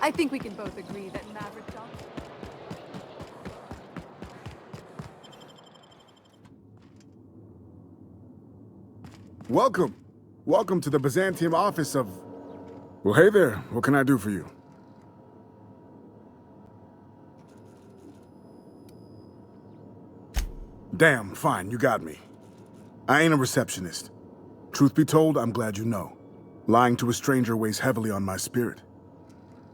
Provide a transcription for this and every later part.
I think we can both agree that Maverick Johnson... Welcome. Welcome to the Byzantium office of... Well, hey there. What can I do for you? Damn, fine, you got me. I ain't a receptionist. Truth be told, I'm glad you know. Lying to a stranger weighs heavily on my spirit.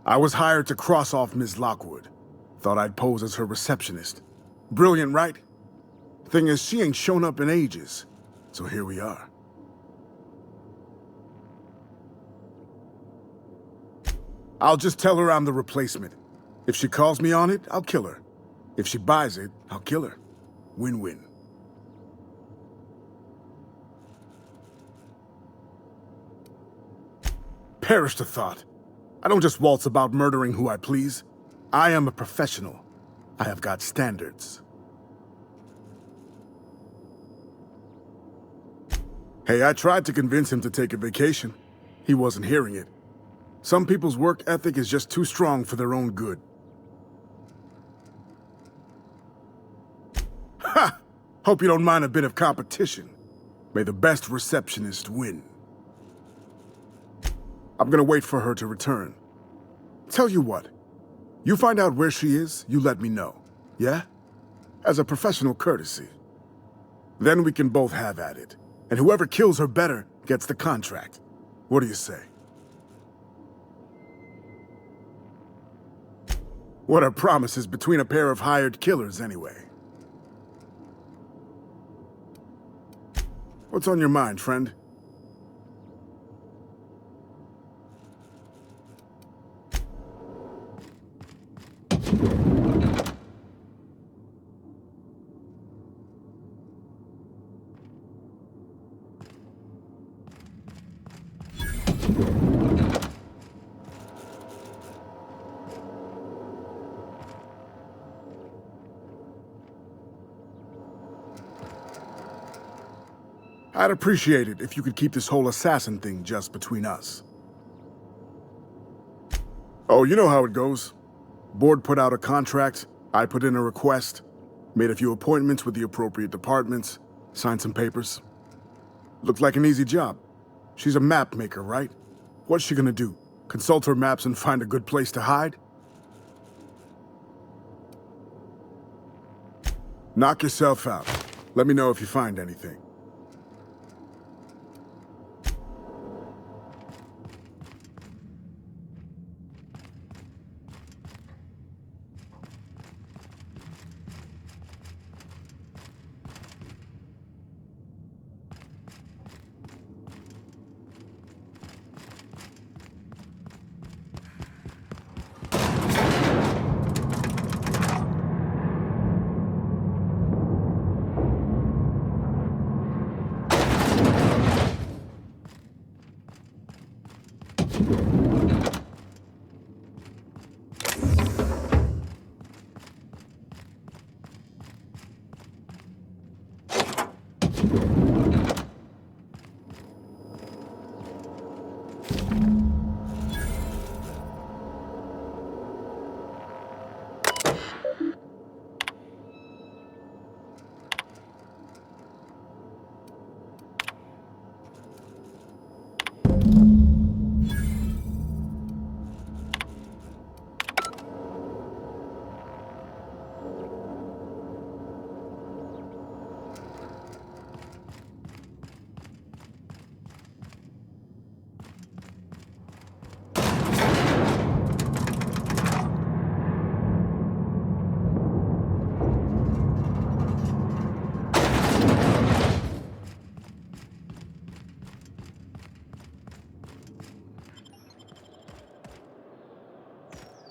I was hired to cross off Ms. Lockwood. Thought I'd pose as her receptionist. Brilliant, right? Thing is, she ain't shown up in ages. So here we are. I'll just tell her I'm the replacement. If she calls me on it, I'll kill her. If she buys it, I'll kill her. Win-win. Perish the thought. I don't just waltz about murdering who I please. I am a professional. I have got standards. Hey, I tried to convince him to take a vacation. He wasn't hearing it. Some people's work ethic is just too strong for their own good. Ha! Hope you don't mind a bit of competition. May the best receptionist win. I'm gonna wait for her to return. Tell you what, you find out where she is, you let me know, yeah? As a professional courtesy. Then we can both have at it, and whoever kills her better gets the contract. What do you say? What are promises between a pair of hired killers, anyway? What's on your mind, friend? I'd appreciate it if you could keep this whole assassin thing just between us. Oh, you know how it goes. Board put out a contract, I put in a request, made a few appointments with the appropriate departments, signed some papers. Looked like an easy job. She's a map maker, right? What's she gonna do? Consult her maps and find a good place to hide? Knock yourself out. Let me know if you find anything.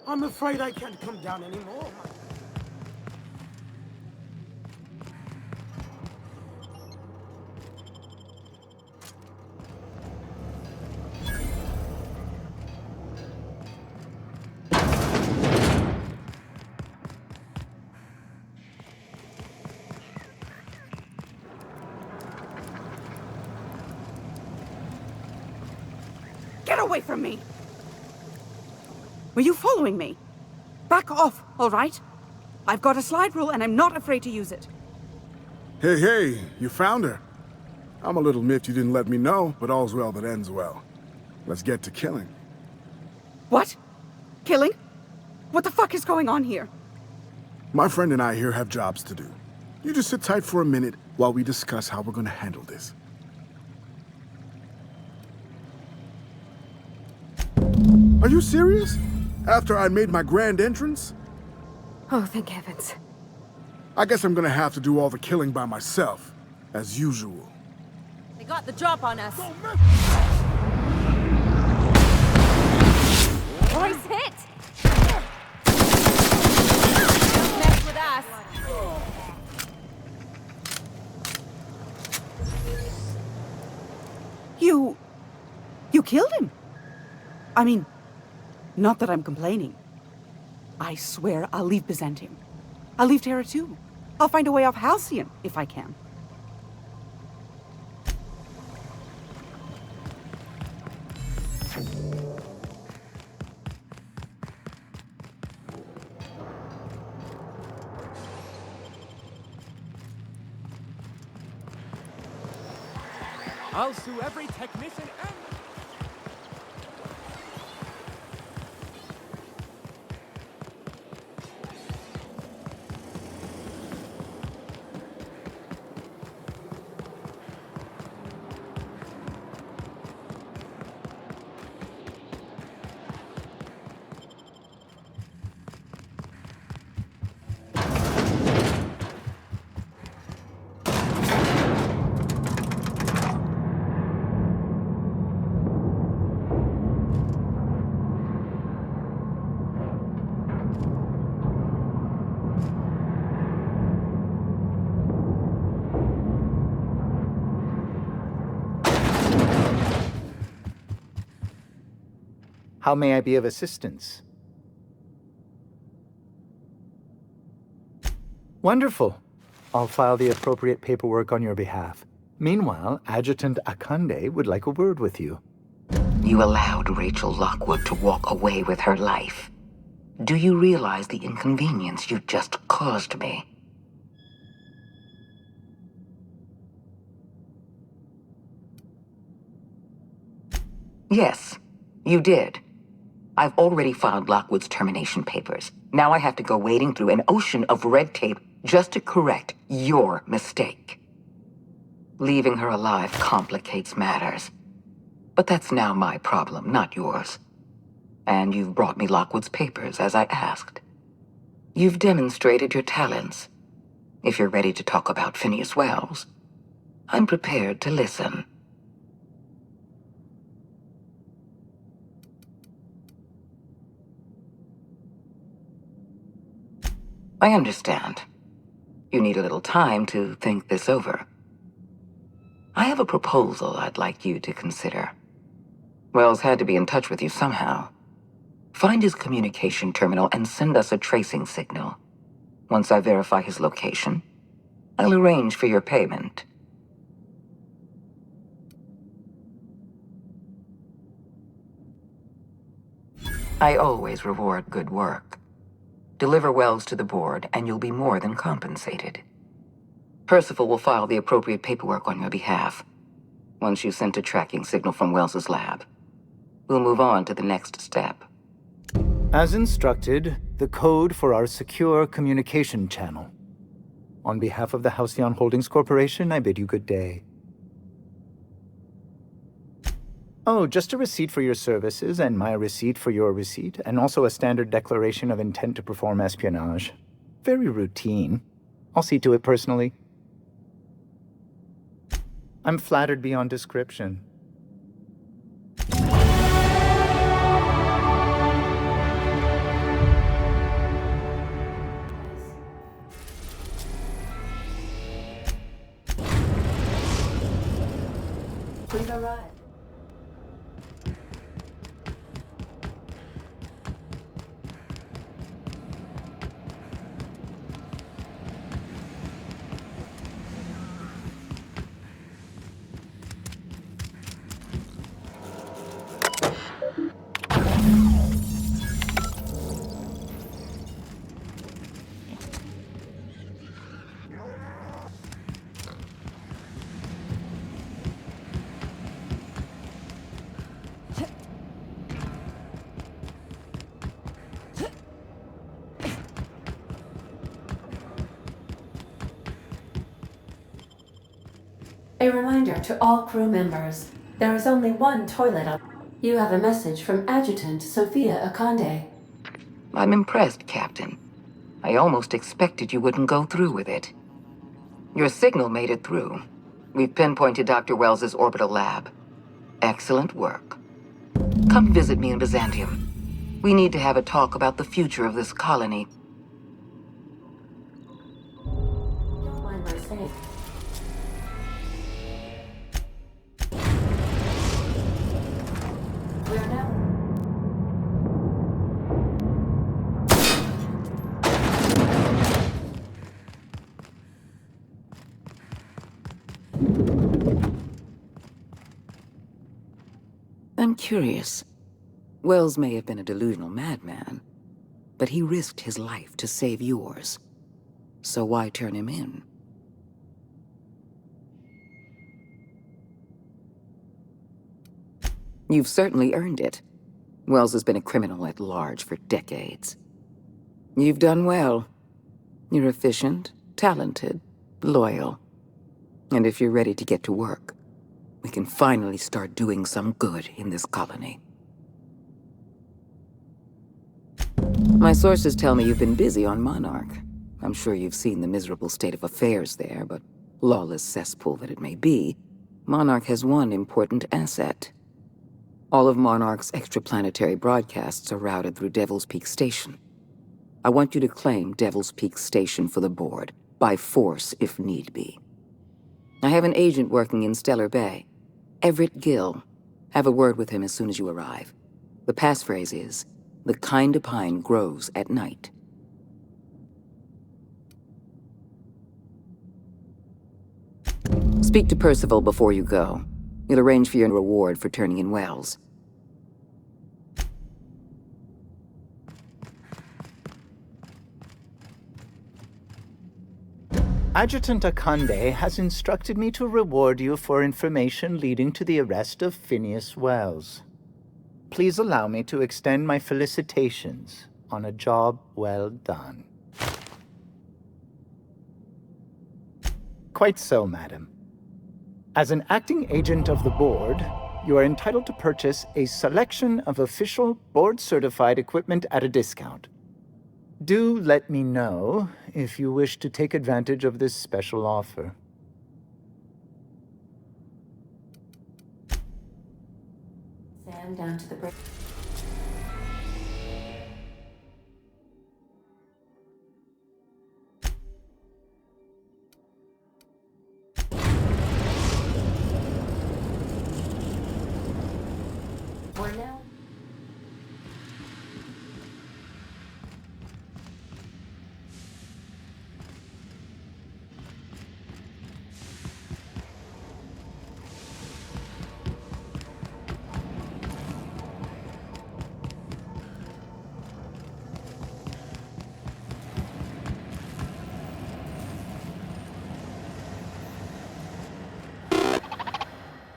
I'm afraid I can't come down anymore. Get away from me! Were you following me? Back off, all right? I've got a slide rule and I'm not afraid to use it. Hey, you found her. I'm a little miffed you didn't let me know, but all's well that ends well. Let's get to killing. What? Killing? What the fuck is going on here? My friend and I here have jobs to do. You just sit tight for a minute while we discuss how we're gonna handle this. Are you serious? After I made my grand entrance? Oh, thank heavens. I guess I'm gonna have to do all the killing by myself, as usual. They got the drop on us. Choice hit! Don't mess with us. You killed him? I mean, not that I'm complaining. I swear I'll leave Byzantium. I'll leave Terra too. I'll find a way off Halcyon, if I can. I'll sue every technician and... How may I be of assistance? Wonderful. I'll file the appropriate paperwork on your behalf. Meanwhile, Adjutant Akande would like a word with you. You allowed Rachel Lockwood to walk away with her life. Do you realize the inconvenience you just caused me? Yes, you did. I've already filed Lockwood's termination papers. Now I have to go wading through an ocean of red tape just to correct your mistake. Leaving her alive complicates matters. But that's now my problem, not yours. And you've brought me Lockwood's papers, as I asked. You've demonstrated your talents. If you're ready to talk about Phineas Wells, I'm prepared to listen. I understand. You need a little time to think this over. I have a proposal I'd like you to consider. Wells had to be in touch with you somehow. Find his communication terminal and send us a tracing signal. Once I verify his location, I'll arrange for your payment. I always reward good work. Deliver Wells to the board, and you'll be more than compensated. Percival will file the appropriate paperwork on your behalf. Once you've sent a tracking signal from Wells's lab, we'll move on to the next step. As instructed, the code for our secure communication channel. On behalf of the Halcyon Holdings Corporation, I bid you good day. Oh, just a receipt for your services and my receipt for your receipt, and also a standard declaration of intent to perform espionage. Very routine. I'll see to it personally. I'm flattered beyond description. Having arrived. A reminder to all crew members, there is only one toilet up. You have a message from Adjutant Sophia Akande. I'm impressed, Captain. I almost expected you wouldn't go through with it. Your signal made it through. We've pinpointed Dr. Wells's orbital lab. Excellent work. Come visit me in Byzantium. We need to have a talk about the future of this colony. Don't mind my saying. We're now. I'm curious. Wells may have been a delusional madman, but he risked his life to save yours. So why turn him in? You've certainly earned it. Wells has been a criminal at large for decades. You've done well. You're efficient, talented, loyal. And if you're ready to get to work, we can finally start doing some good in this colony. My sources tell me you've been busy on Monarch. I'm sure you've seen the miserable state of affairs there, but lawless cesspool that it may be, Monarch has one important asset. All of Monarch's extraplanetary broadcasts are routed through Devil's Peak Station. I want you to claim Devil's Peak Station for the board, by force if need be. I have an agent working in Stellar Bay. Everett Gill. Have a word with him as soon as you arrive. The passphrase is, "The kind of pine grows at night." Speak to Percival before you go. He'll arrange for your reward for turning in Wells. Adjutant Akande has instructed me to reward you for information leading to the arrest of Phineas Wells. Please allow me to extend my felicitations on a job well done. Quite so, madam. As an acting agent of the board, you are entitled to purchase a selection of official board-certified equipment at a discount. Do let me know if you wish to take advantage of this special offer. Sam down to the bridge. We're now.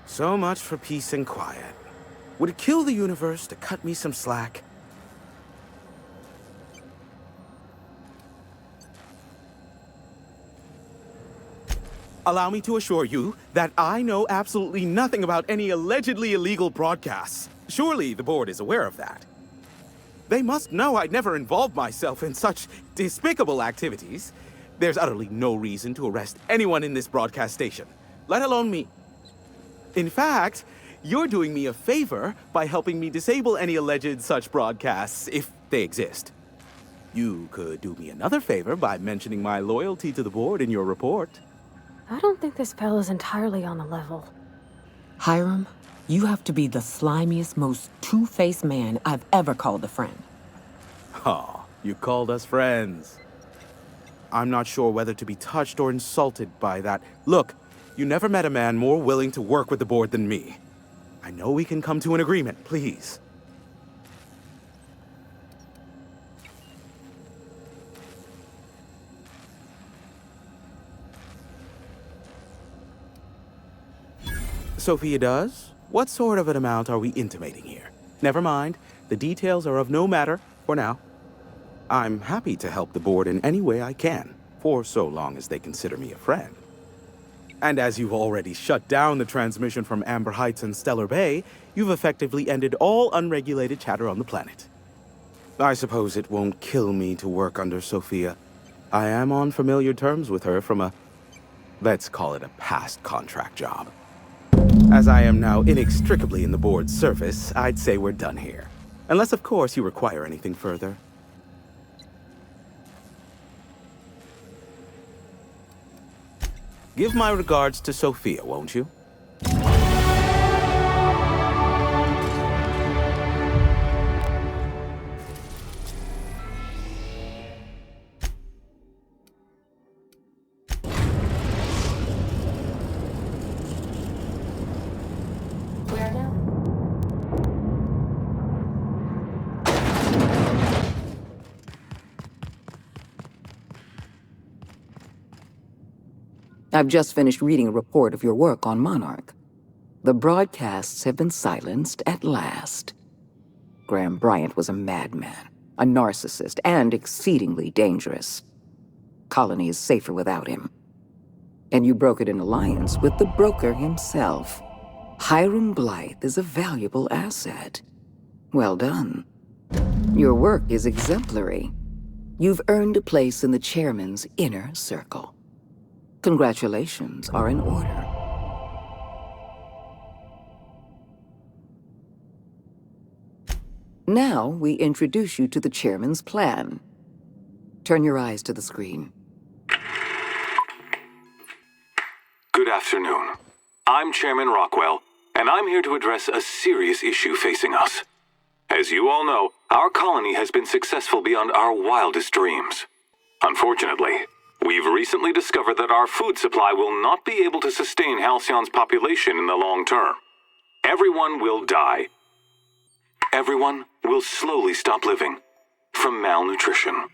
So much for peace and quiet. Would it kill the universe to cut me some slack? Allow me to assure you that I know absolutely nothing about any allegedly illegal broadcasts. Surely the board is aware of that. They must know I'd never involved myself in such despicable activities. There's utterly no reason to arrest anyone in this broadcast station, let alone me. In fact, you're doing me a favor by helping me disable any alleged such broadcasts, if they exist. You could do me another favor by mentioning my loyalty to the board in your report. I don't think this fellow's entirely on the level. Hiram, you have to be the slimiest, most two-faced man I've ever called a friend. Aw, you called us friends. I'm not sure whether to be touched or insulted by that. Look, you never met a man more willing to work with the board than me. I know we can come to an agreement, please. Sophia does? What sort of an amount are we intimating here? Never mind. The details are of no matter for now. I'm happy to help the board in any way I can, for so long as they consider me a friend. And as you've already shut down the transmission from Amber Heights and Stellar Bay, you've effectively ended all unregulated chatter on the planet. I suppose it won't kill me to work under Sophia. I am on familiar terms with her from let's call it a past contract job. As I am now inextricably in the board's service, I'd say we're done here. Unless, of course, you require anything further. Give my regards to Sophia, won't you? Where now? I've just finished reading a report of your work on Monarch. The broadcasts have been silenced at last. Graham Bryant was a madman, a narcissist, and exceedingly dangerous. Colony is safer without him. And you brokered an alliance with the broker himself. Hiram Blythe is a valuable asset. Well done. Your work is exemplary. You've earned a place in the chairman's inner circle. Congratulations are in order. Now we introduce you to the chairman's plan. Turn your eyes to the screen. Good afternoon. I'm Chairman Rockwell, and I'm here to address a serious issue facing us. As you all know, our colony has been successful beyond our wildest dreams. Unfortunately, we've recently discovered that our food supply will not be able to sustain Halcyon's population in the long term. Everyone will die. Everyone will slowly stop living from malnutrition.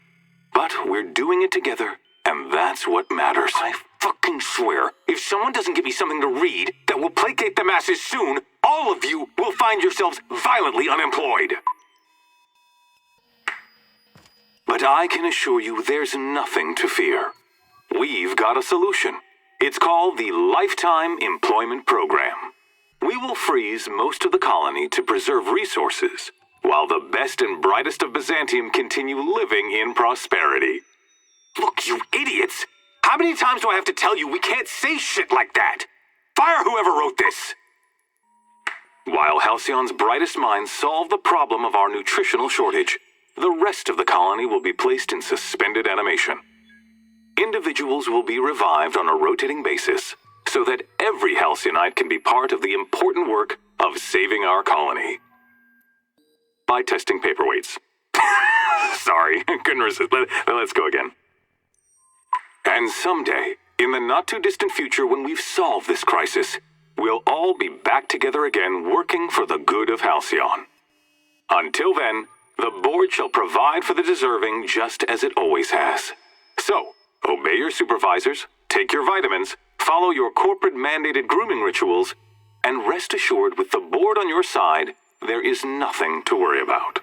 But we're doing it together, and that's what matters. I fucking swear, if someone doesn't give me something to read that will placate the masses soon, all of you will find yourselves violently unemployed. But I can assure you there's nothing to fear. We've got a solution. It's called the Lifetime Employment Program. We will freeze most of the colony to preserve resources, while the best and brightest of Byzantium continue living in prosperity. Look, you idiots! How many times do I have to tell you we can't say shit like that? Fire whoever wrote this! While Halcyon's brightest minds solve the problem of our nutritional shortage, the rest of the colony will be placed in suspended animation. Individuals will be revived on a rotating basis, so that every Halcyonite can be part of the important work of saving our colony. By testing paperweights. Sorry, couldn't resist. Let's go again. And someday, in the not-too-distant future when we've solved this crisis, we'll all be back together again working for the good of Halcyon. Until then, the board shall provide for the deserving just as it always has. So, obey your supervisors, take your vitamins, follow your corporate-mandated grooming rituals, and rest assured with the board on your side, there is nothing to worry about.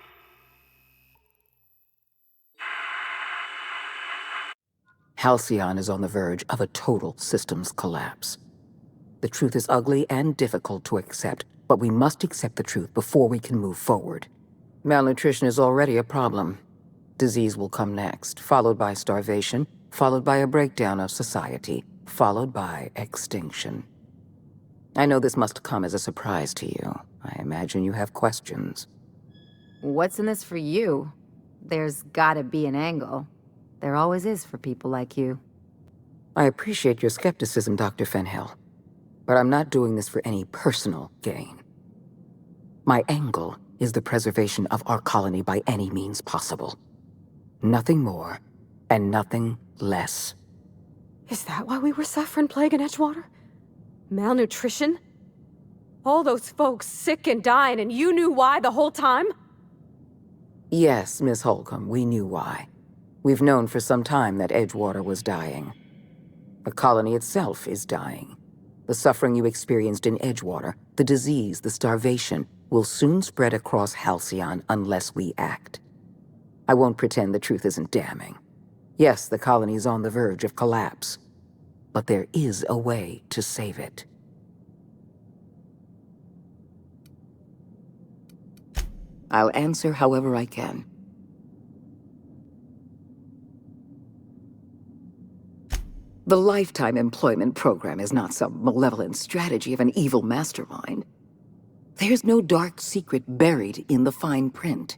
Halcyon is on the verge of a total systems collapse. The truth is ugly and difficult to accept, but we must accept the truth before we can move forward. Malnutrition is already a problem. Disease will come next, followed by starvation, followed by a breakdown of society, followed by extinction. I know this must come as a surprise to you. I imagine you have questions. What's in this for you? There's gotta be an angle. There always is for people like you. I appreciate your skepticism, Dr. Fenhill. But I'm not doing this for any personal gain. My angle is the preservation of our colony by any means possible. Nothing more, and nothing less. Is that why we were suffering plague in Edgewater? Malnutrition? All those folks sick and dying, and you knew why the whole time? Yes, Miss Holcomb, we knew why. We've known for some time that Edgewater was dying. The colony itself is dying. The suffering you experienced in Edgewater, the disease, the starvation, will soon spread across Halcyon unless we act. I won't pretend the truth isn't damning. Yes, the colony is on the verge of collapse, but there is a way to save it. I'll answer however I can. The Lifetime Employment Program is not some malevolent strategy of an evil mastermind. There's no dark secret buried in the fine print.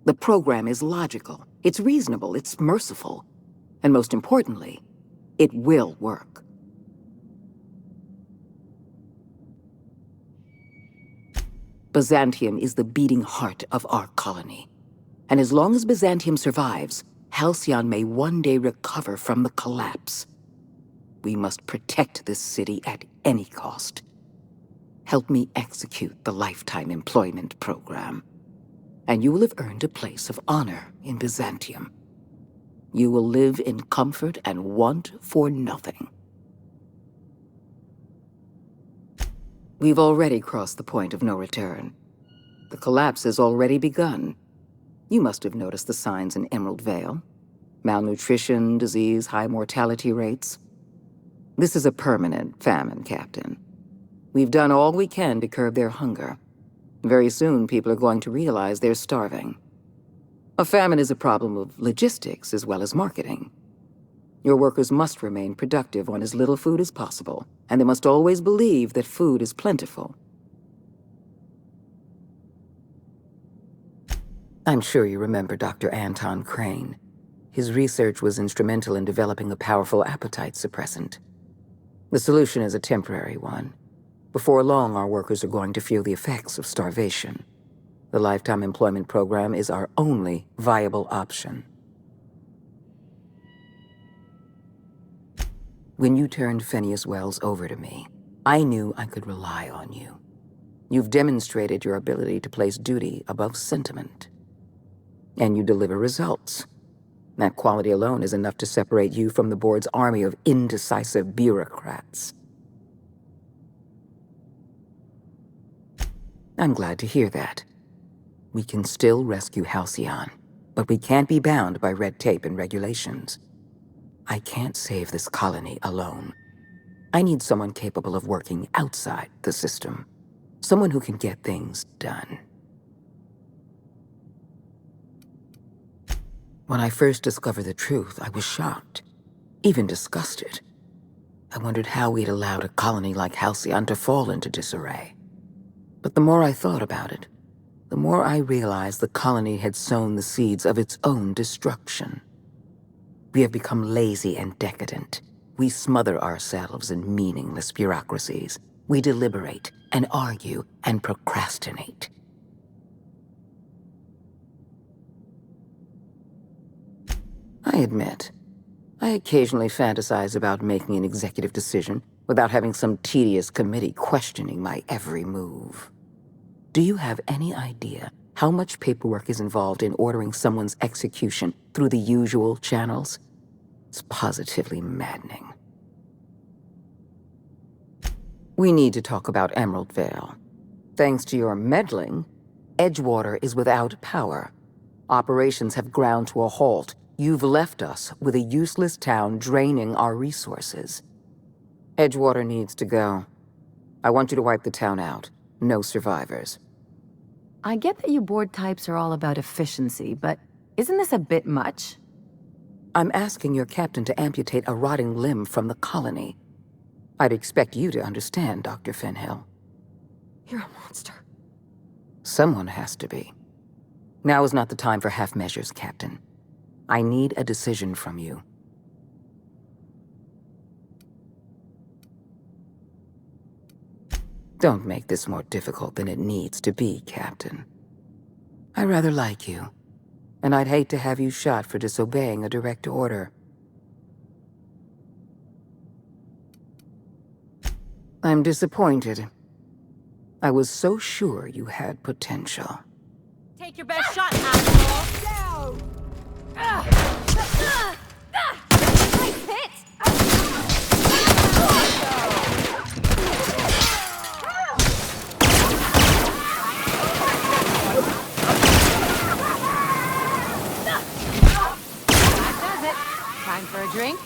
The program is logical, it's reasonable, it's merciful, and most importantly, it will work. Byzantium is the beating heart of our colony. And as long as Byzantium survives, Halcyon may one day recover from the collapse. We must protect this city at any cost. Help me execute the Lifetime Employment Program, and you will have earned a place of honor in Byzantium. You will live in comfort and want for nothing. We've already crossed the point of no return. The collapse has already begun. You must have noticed the signs in Emerald Vale. Malnutrition, disease, high mortality rates. This is a permanent famine, Captain. We've done all we can to curb their hunger. Very soon, people are going to realize they're starving. A famine is a problem of logistics as well as marketing. Your workers must remain productive on as little food as possible, and they must always believe that food is plentiful. I'm sure you remember Dr. Anton Crane. His research was instrumental in developing a powerful appetite suppressant. The solution is a temporary one. Before long, our workers are going to feel the effects of starvation. The Lifetime Employment Program is our only viable option. When you turned Phineas Wells over to me, I knew I could rely on you. You've demonstrated your ability to place duty above sentiment. And you deliver results. That quality alone is enough to separate you from the board's army of indecisive bureaucrats. I'm glad to hear that. We can still rescue Halcyon, but we can't be bound by red tape and regulations. I can't save this colony alone. I need someone capable of working outside the system. Someone who can get things done. When I first discovered the truth, I was shocked, even disgusted. I wondered how we'd allowed a colony like Halcyon to fall into disarray. But the more I thought about it, the more I realized the colony had sown the seeds of its own destruction. We have become lazy and decadent. We smother ourselves in meaningless bureaucracies. We deliberate and argue and procrastinate. I admit, I occasionally fantasize about making an executive decision without having some tedious committee questioning my every move. Do you have any idea how much paperwork is involved in ordering someone's execution through the usual channels? It's positively maddening. We need to talk about Emerald Vale. Thanks to your meddling, Edgewater is without power. Operations have ground to a halt. You've left us with a useless town draining our resources. Edgewater needs to go. I want you to wipe the town out. No survivors. I get that you board types are all about efficiency, but isn't this a bit much? I'm asking your captain to amputate a rotting limb from the colony. I'd expect you to understand, Dr. Fenhill. You're a monster. Someone has to be. Now is not the time for half measures, Captain. I need a decision from you. Don't make this more difficult than it needs to be, Captain. I rather like you, and I'd hate to have you shot for disobeying a direct order. I'm disappointed. I was so sure you had potential. Take your best shot, asshole! Nice hit! That does it. Time for a drink?